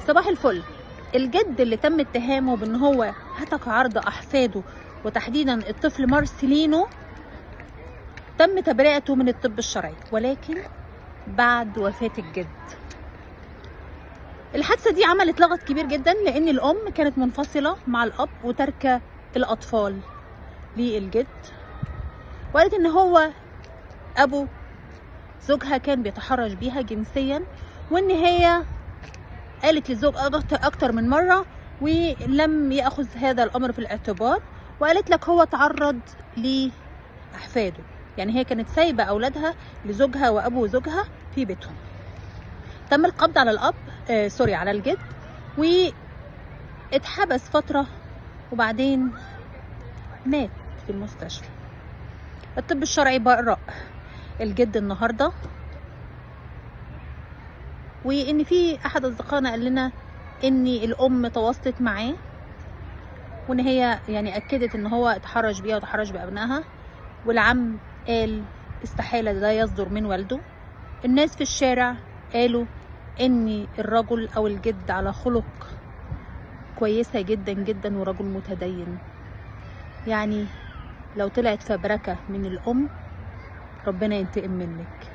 صباح الفل. الجد اللي تم اتهامه بان هو هتك عرض احفاده وتحديدا الطفل مارسيلينو تم تبرئته من الطب الشرعي، ولكن بعد وفاة الجد. الحادثة دي عملت لغط كبير جدا، لان الام كانت منفصلة مع الاب وتركة الاطفال للجد، وقالت ان هو ابو زوجها كان بيتحرش بيها جنسيا، وان هي قالت للزوج اكتر من مرة ولم يأخذ هذا الامر في الاعتبار، وقالت لك هو تعرض لأحفاده، يعني هي كانت سايبة اولادها لزوجها وابو زوجها في بيتهم. تم القبض على الاب على الجد، واتحبس فترة وبعدين مات في المستشفى. الطب الشرعي برأ الجد النهارده، وان في احد اصدقائنا قال لنا ان الام تواصلت معاه، وان هي يعني اكدت ان هو اتحرش بيها وتحرش بابنائها، والعم قال استحاله ده يصدر من والده. الناس في الشارع قالوا ان الرجل او الجد على خلق كويسه جدا جدا ورجل متدين، يعني لو طلعت فبركه من الام ربنا ينتقم منك.